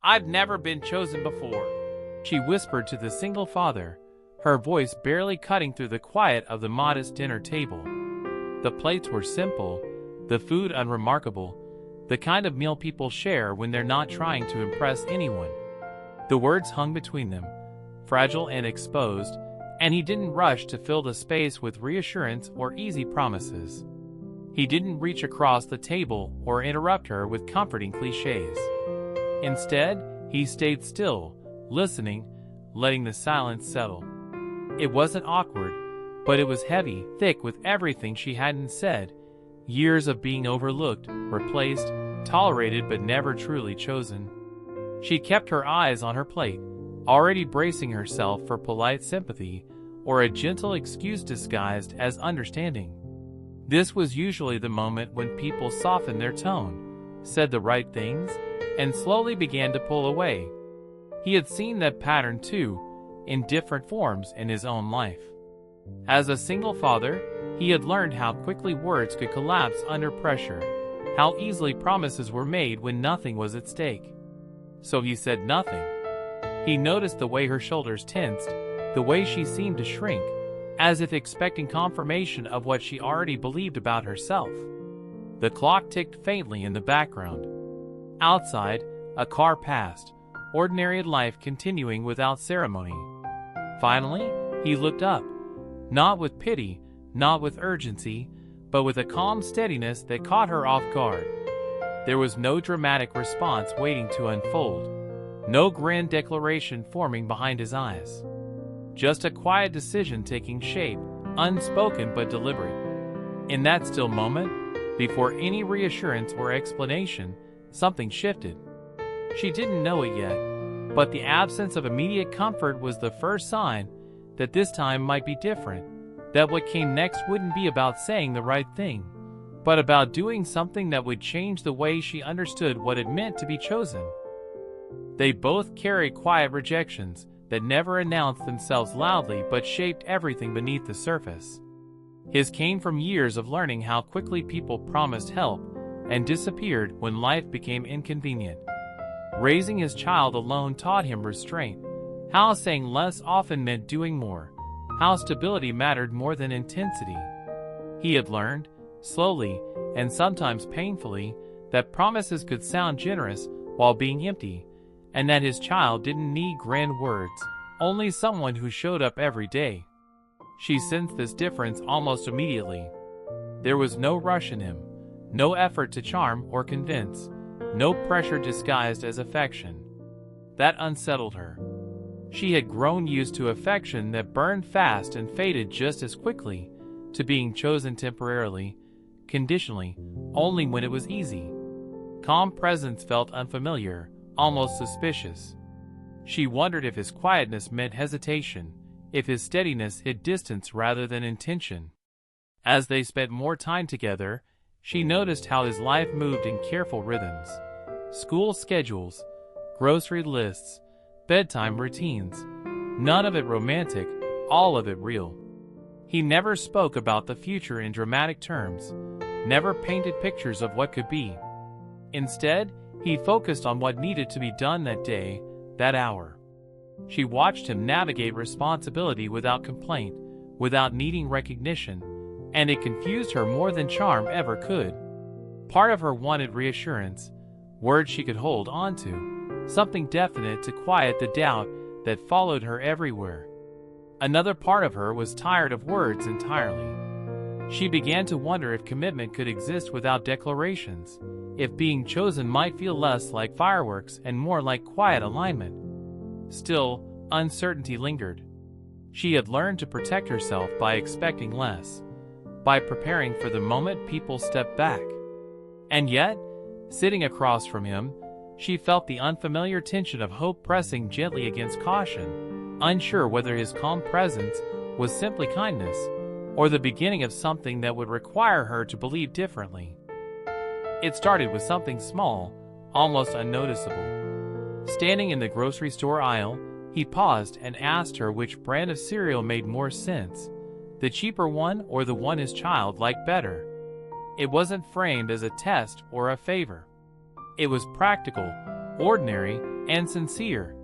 I've never been chosen before," she whispered to the single father, her voice barely cutting through the quiet of the modest dinner table. The plates were simple, the food unremarkable, the kind of meal people share when they're not trying to impress anyone. The words hung between them, fragile and exposed, and he didn't rush to fill the space with reassurance or easy promises. He didn't reach across the table or interrupt her with comforting cliches. Instead, he stayed still, listening, letting the silence settle. It wasn't awkward, but it was heavy, thick with everything she hadn't said. Years of being overlooked, replaced, tolerated but never truly chosen. She kept her eyes on her plate, already bracing herself for polite sympathy or a gentle excuse disguised as understanding. This was usually the moment when people softened their tone, said the right things, and slowly began to pull away. He had seen that pattern too, in different forms in his own life. As a single father, he had learned how quickly words could collapse under pressure, how easily promises were made when nothing was at stake. So he said nothing. He noticed the way her shoulders tensed, the way she seemed to shrink, as if expecting confirmation of what she already believed about herself. The clock ticked faintly in the background. Outside, a car passed, ordinary life continuing without ceremony. Finally, he looked up, not with pity, not with urgency, but with a calm steadiness that caught her off guard. There was no dramatic response waiting to unfold, no grand declaration forming behind his eyes. Just a quiet decision taking shape, unspoken but deliberate. In that still moment, before any reassurance or explanation, something shifted. She didn't know it yet, but the absence of immediate comfort was the first sign that this time might be different, that what came next wouldn't be about saying the right thing, but about doing something that would change the way she understood what it meant to be chosen. They both carried quiet rejections that never announced themselves loudly but shaped everything beneath the surface. His came from years of learning how quickly people promised help and disappeared when life became inconvenient. Raising his child alone taught him restraint, how saying less often meant doing more, how stability mattered more than intensity. He had learned, slowly and sometimes painfully, that promises could sound generous while being empty, and that his child didn't need grand words, only someone who showed up every day. She sensed this difference almost immediately. There was no rush in him, no effort to charm or convince, no pressure disguised as affection. That unsettled her. She had grown used to affection that burned fast and faded just as quickly, to being chosen temporarily, conditionally, only when it was easy. Calm presence felt unfamiliar, almost suspicious. She wondered if his quietness meant hesitation, if his steadiness hid distance rather than intention. As they spent more time together, she noticed how his life moved in careful rhythms. School schedules, grocery lists, bedtime routines. None of it romantic, all of it real. He never spoke about the future in dramatic terms, never painted pictures of what could be. Instead, he focused on what needed to be done that day, that hour. She watched him navigate responsibility without complaint, without needing recognition, and it confused her more than charm ever could. Part of her wanted reassurance, words she could hold on to, something definite to quiet the doubt that followed her everywhere. Another part of her was tired of words entirely. She began to wonder if commitment could exist without declarations, if being chosen might feel less like fireworks and more like quiet alignment. Still, uncertainty lingered. She had learned to protect herself by expecting less, by preparing for the moment people stepped back. And yet, sitting across from him, she felt the unfamiliar tension of hope pressing gently against caution, unsure whether his calm presence was simply kindness, or the beginning of something that would require her to believe differently. It started with something small, almost unnoticeable. Standing in the grocery store aisle, he paused and asked her which brand of cereal made more sense, the cheaper one or the one his child liked better. It wasn't framed as a test or a favor. It was practical, ordinary, and sincere.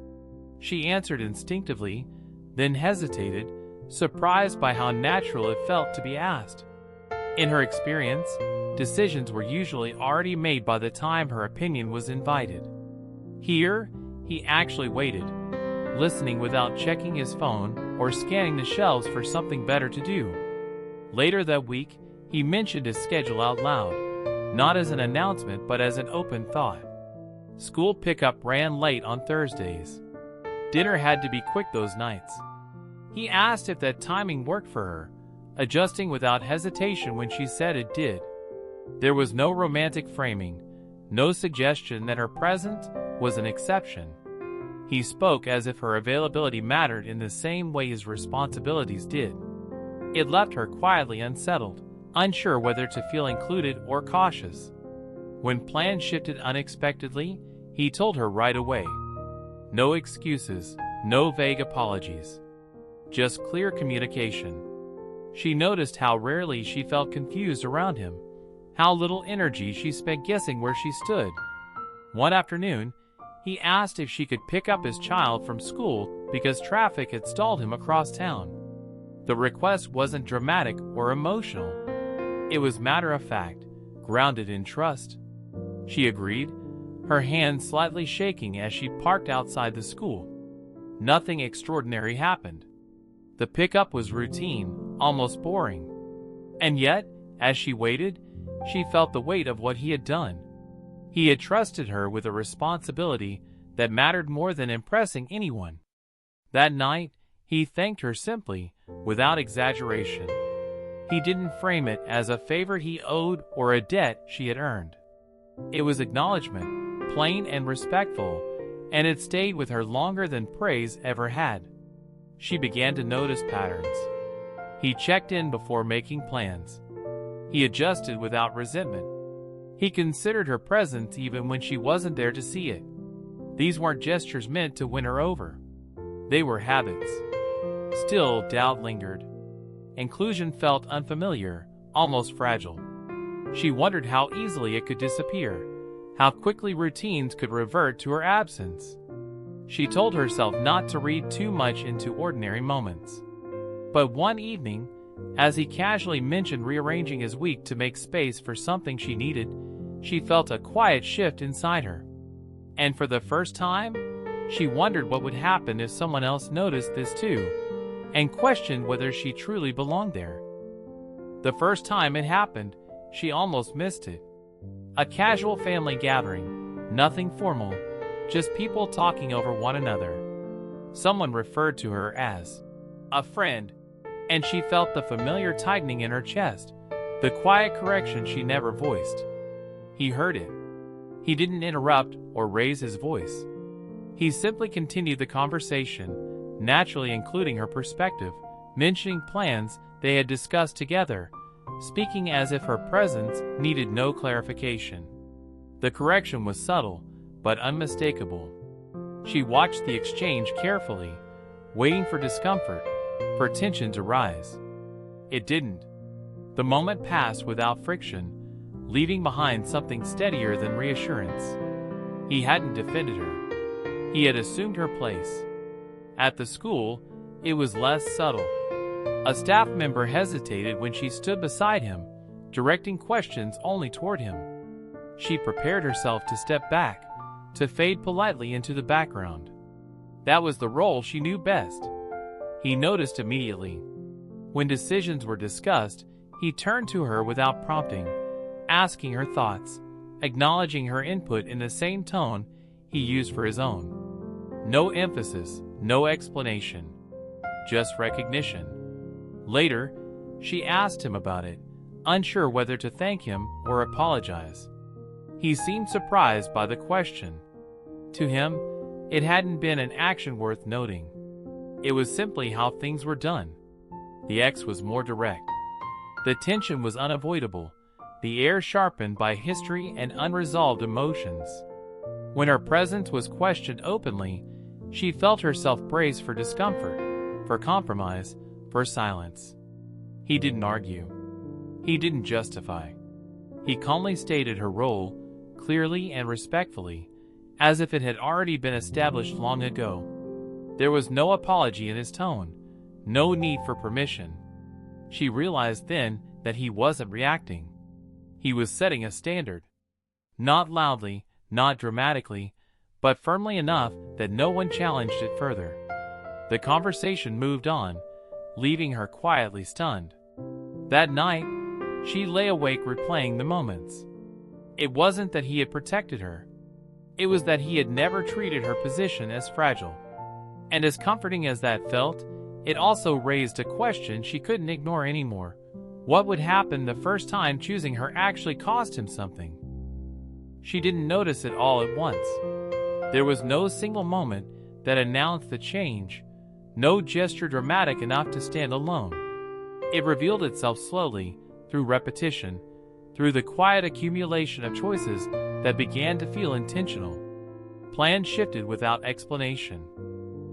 She answered instinctively, then hesitated, surprised by how natural it felt to be asked. In her experience, decisions were usually already made by the time her opinion was invited. Here, he actually waited, listening without checking his phone or scanning the shelves for something better to do. Later that week, he mentioned his schedule out loud, not as an announcement but as an open thought. School pickup ran late on Thursdays. Dinner had to be quick those nights. He asked if that timing worked for her, adjusting without hesitation when she said it did. There was no romantic framing, no suggestion that her presence was an exception. He spoke as if her availability mattered in the same way his responsibilities did. It left her quietly unsettled, unsure whether to feel included or cautious. When plans shifted unexpectedly, he told her right away. No excuses, no vague apologies. Just clear communication. She noticed how rarely she felt confused around him, how little energy she spent guessing where she stood. One afternoon, he asked if she could pick up his child from school because traffic had stalled him across town. The request wasn't dramatic or emotional. It was matter-of-fact, grounded in trust. She agreed, her hand slightly shaking as she parked outside the school. Nothing extraordinary happened. The pickup was routine, almost boring. And yet, as she waited, she felt the weight of what he had done. He had trusted her with a responsibility that mattered more than impressing anyone. That night, he thanked her simply, without exaggeration. He didn't frame it as a favor he owed or a debt she had earned. It was acknowledgement, plain and respectful, and it stayed with her longer than praise ever had. She began to notice patterns. He checked in before making plans. He adjusted without resentment. He considered her presence even when she wasn't there to see it. These weren't gestures meant to win her over. They were habits. Still, doubt lingered. Inclusion felt unfamiliar, almost fragile. She wondered how easily it could disappear, how quickly routines could revert to her absence. She told herself not to read too much into ordinary moments. But one evening, as he casually mentioned rearranging his week to make space for something she needed, she felt a quiet shift inside her. And for the first time, she wondered what would happen if someone else noticed this too, and questioned whether she truly belonged there. The first time it happened, she almost missed it. A casual family gathering, nothing formal, just people talking over one another. Someone referred to her as a friend, and she felt the familiar tightening in her chest, the quiet correction she never voiced. He heard it. He didn't interrupt or raise his voice. He simply continued the conversation, naturally including her perspective, mentioning plans they had discussed together, speaking as if her presence needed no clarification. The correction was subtle, but unmistakable. She watched the exchange carefully, waiting for discomfort, for tension to rise. It didn't. The moment passed without friction, leaving behind something steadier than reassurance. He hadn't defended her. He had assumed her place. At the school, it was less subtle. A staff member hesitated when she stood beside him, directing questions only toward him. She prepared herself to step back, to fade politely into the background. That was the role she knew best. He noticed immediately. When decisions were discussed, he turned to her without prompting, asking her thoughts, acknowledging her input in the same tone he used for his own. No emphasis, no explanation, just recognition. Later, she asked him about it, unsure whether to thank him or apologize. He seemed surprised by the question. To him, it hadn't been an action worth noting. It was simply how things were done. The X was more direct. The tension was unavoidable, the air sharpened by history and unresolved emotions. When her presence was questioned openly, she felt herself braced for discomfort, for compromise, for silence. He didn't argue. He didn't justify. He calmly stated her role, clearly and respectfully, as if it had already been established long ago. There was no apology in his tone, no need for permission. She realized then that he wasn't reacting. He was setting a standard. Not loudly, not dramatically, but firmly enough that no one challenged it further. The conversation moved on, leaving her quietly stunned. That night, she lay awake replaying the moments. It wasn't that he had protected her. It was that he had never treated her position as fragile. And as comforting as that felt, it also raised a question she couldn't ignore anymore. What would happen the first time choosing her actually cost him something? She didn't notice it all at once. There was no single moment that announced the change, no gesture dramatic enough to stand alone. It revealed itself slowly, through repetition, through the quiet accumulation of choices that began to feel intentional. Plans shifted without explanation.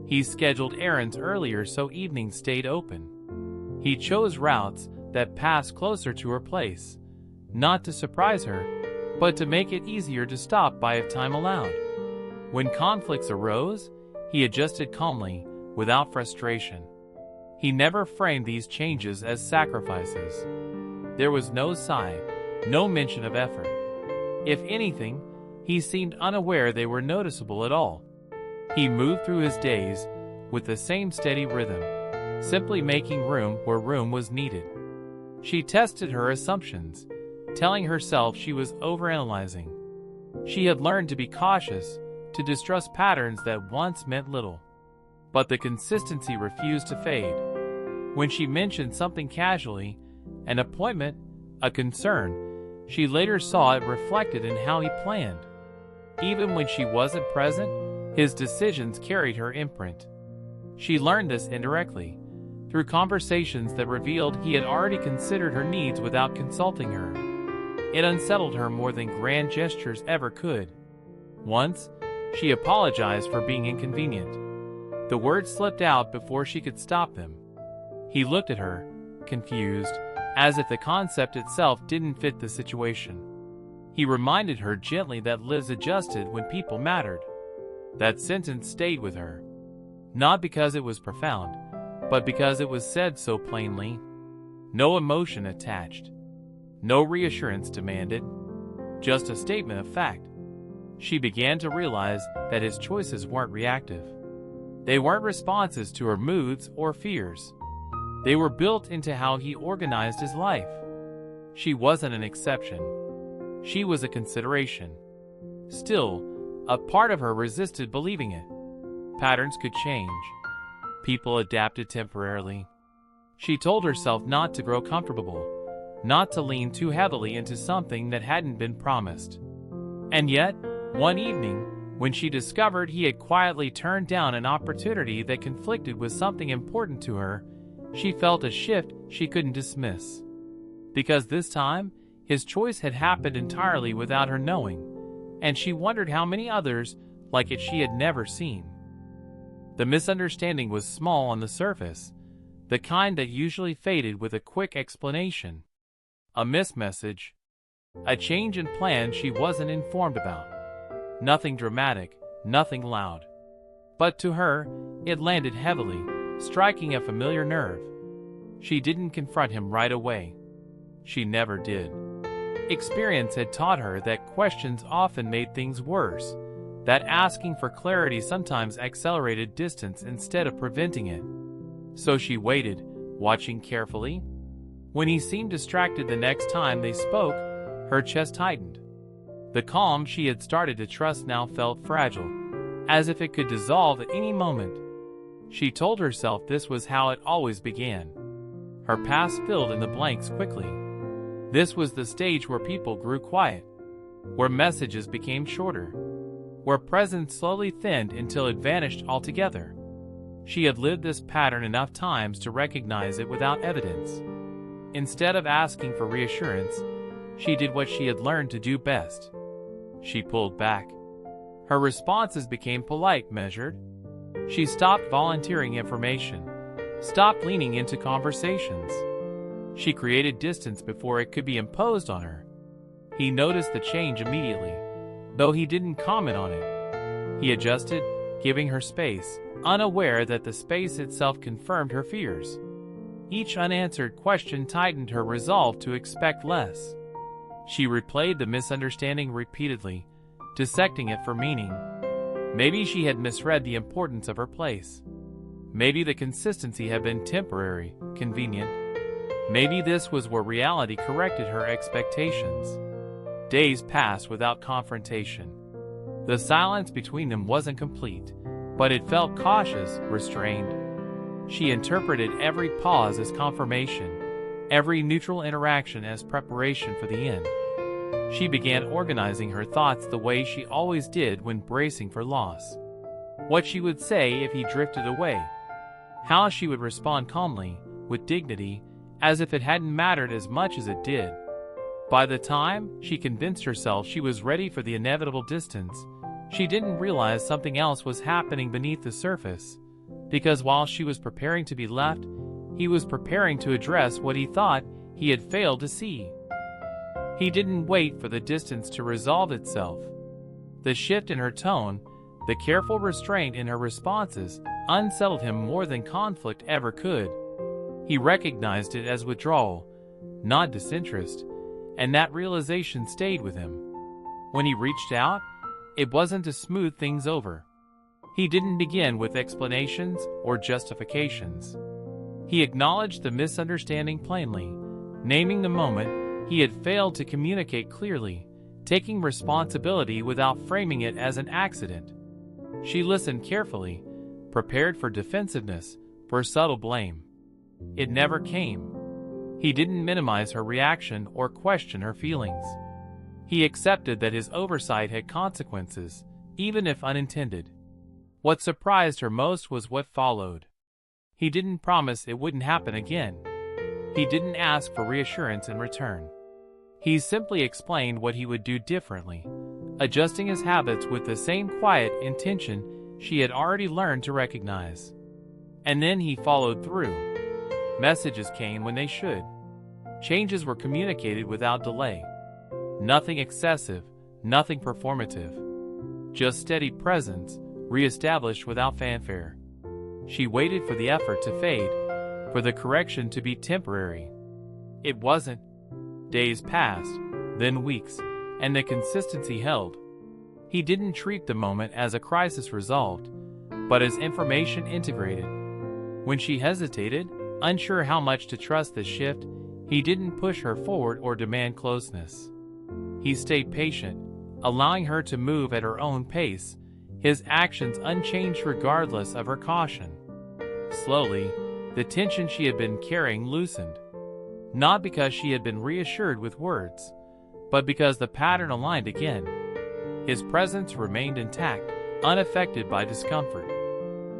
He scheduled errands earlier so evenings stayed open. He chose routes that passed closer to her place, not to surprise her, but to make it easier to stop by if time allowed. When conflicts arose, he adjusted calmly, without frustration. He never framed these changes as sacrifices. There was no sigh, no mention of effort. If anything, he seemed unaware they were noticeable at all. He moved through his days with the same steady rhythm, simply making room where room was needed. She tested her assumptions, telling herself she was overanalyzing. She had learned to be cautious, to distrust patterns that once meant little. But the consistency refused to fade. When she mentioned something casually, an appointment, a concern, she later saw it reflected in how he planned. Even when she wasn't present, his decisions carried her imprint. She learned this indirectly, through conversations that revealed he had already considered her needs without consulting her. It unsettled her more than grand gestures ever could. Once, she apologized for being inconvenient. The words slipped out before she could stop them. He looked at her, confused, as if the concept itself didn't fit the situation. He reminded her gently that lives adjusted when people mattered. That sentence stayed with her. Not because it was profound, but because it was said so plainly. No emotion attached. No reassurance demanded. Just a statement of fact. She began to realize that his choices weren't reactive. They weren't responses to her moods or fears. They were built into how he organized his life. She wasn't an exception. She was a consideration. Still, a part of her resisted believing it. Patterns could change. People adapted temporarily. She told herself not to grow comfortable, not to lean too heavily into something that hadn't been promised. And yet, one evening, when she discovered he had quietly turned down an opportunity that conflicted with something important to her, she felt a shift she couldn't dismiss. Because this time, his choice had happened entirely without her knowing, and she wondered how many others like it she had never seen. The misunderstanding was small on the surface, the kind that usually faded with a quick explanation. A missed message, a change in plan she wasn't informed about. Nothing dramatic, nothing loud. But to her, it landed heavily, striking a familiar nerve. She didn't confront him right away. She never did. Experience had taught her that questions often made things worse, that asking for clarity sometimes accelerated distance instead of preventing it. So she waited, watching carefully. When he seemed distracted the next time they spoke, her chest tightened. The calm she had started to trust now felt fragile, as if it could dissolve at any moment. She told herself this was how it always began. Her past filled in the blanks quickly. This was the stage where people grew quiet, where messages became shorter, where presence slowly thinned until it vanished altogether. She had lived this pattern enough times to recognize it without evidence. Instead of asking for reassurance, she did what she had learned to do best. She pulled back. Her responses became polite, measured. She stopped volunteering information, stopped leaning into conversations. She created distance before it could be imposed on her. He noticed the change immediately, though he didn't comment on it. He adjusted, giving her space, unaware that the space itself confirmed her fears. Each unanswered question tightened her resolve to expect less. She replayed the misunderstanding repeatedly, dissecting it for meaning. Maybe she had misread the importance of her place. Maybe the consistency had been temporary, convenient. Maybe this was where reality corrected her expectations. Days passed without confrontation. The silence between them wasn't complete, but it felt cautious, restrained. She interpreted every pause as confirmation, every neutral interaction as preparation for the end. She began organizing her thoughts the way she always did when bracing for loss. What she would say if he drifted away. How she would respond calmly, with dignity, as if it hadn't mattered as much as it did. By the time she convinced herself she was ready for the inevitable distance, she didn't realize something else was happening beneath the surface, because while she was preparing to be left, he was preparing to address what he thought he had failed to see. He didn't wait for the distance to resolve itself. The shift in her tone, the careful restraint in her responses, unsettled him more than conflict ever could. He recognized it as withdrawal, not disinterest, and that realization stayed with him. When he reached out, it wasn't to smooth things over. He didn't begin with explanations or justifications. He acknowledged the misunderstanding plainly, naming the moment he had failed to communicate clearly, taking responsibility without framing it as an accident. She listened carefully, prepared for defensiveness, for subtle blame. It never came. He didn't minimize her reaction or question her feelings. He accepted that his oversight had consequences, even if unintended. What surprised her most was what followed. He didn't promise it wouldn't happen again. He didn't ask for reassurance in return. He simply explained what he would do differently, adjusting his habits with the same quiet intention she had already learned to recognize. And then he followed through. Messages came when they should. Changes were communicated without delay. Nothing excessive, nothing performative. Just steady presence, reestablished without fanfare. She waited for the effort to fade, for the correction to be temporary. It wasn't. Days passed, then weeks, and the consistency held. He didn't treat the moment as a crisis resolved, but as information integrated. When she hesitated, unsure how much to trust this shift, he didn't push her forward or demand closeness. He stayed patient, allowing her to move at her own pace, his actions unchanged regardless of her caution. Slowly, the tension she had been carrying loosened. Not because she had been reassured with words, but because the pattern aligned again. His presence remained intact, unaffected by discomfort.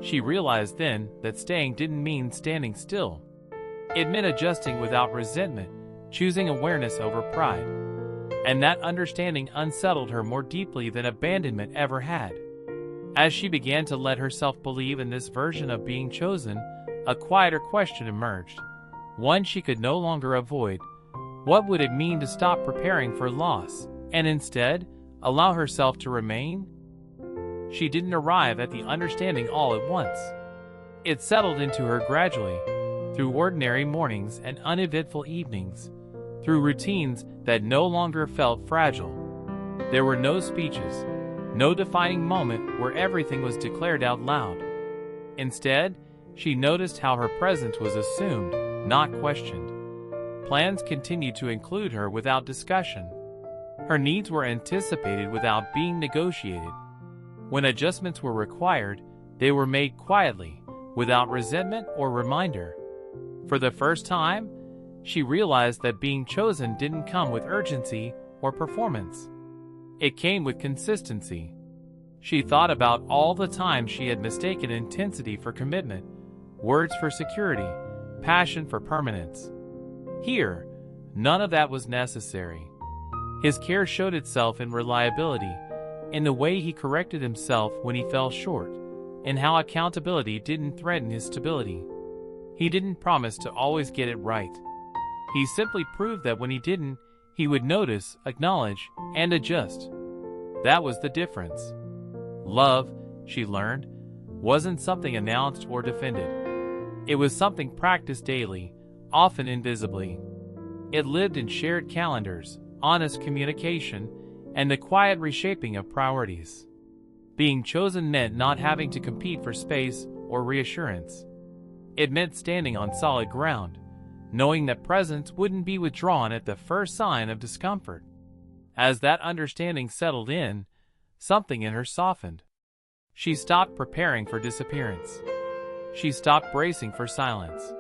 She realized then that staying didn't mean standing still. It meant adjusting without resentment, choosing awareness over pride. And that understanding unsettled her more deeply than abandonment ever had. As she began to let herself believe in this version of being chosen, a quieter question emerged, one she could no longer avoid. What would it mean to stop preparing for loss, and instead, allow herself to remain? She didn't arrive at the understanding all at once. It settled into her gradually, through ordinary mornings and uneventful evenings, through routines that no longer felt fragile. There were no speeches, no defining moment where everything was declared out loud. Instead, she noticed how her presence was assumed, not questioned. Plans continued to include her without discussion. Her needs were anticipated without being negotiated. When adjustments were required, they were made quietly, without resentment or reminder. For the first time, she realized that being chosen didn't come with urgency or performance. It came with consistency. She thought about all the times she had mistaken intensity for commitment, words for security, passion for permanence. Here, none of that was necessary. His care showed itself in reliability, in the way he corrected himself when he fell short, in how accountability didn't threaten his stability. He didn't promise to always get it right. He simply proved that when he didn't, he would notice, acknowledge, and adjust. That was the difference. Love, she learned, wasn't something announced or defended. It was something practiced daily, often invisibly. It lived in shared calendars, honest communication, and the quiet reshaping of priorities. Being chosen meant not having to compete for space or reassurance. It meant standing on solid ground, knowing that presence wouldn't be withdrawn at the first sign of discomfort. As that understanding settled in, something in her softened. She stopped preparing for disappearance. She stopped bracing for silence.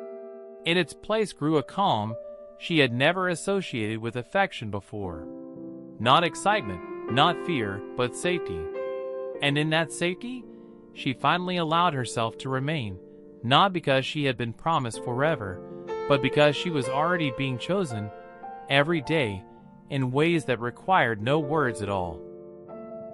In its place grew a calm she had never associated with affection before. Not excitement, not fear, but safety. And in that safety, she finally allowed herself to remain, not because she had been promised forever, but because she was already being chosen every day in ways that required no words at all.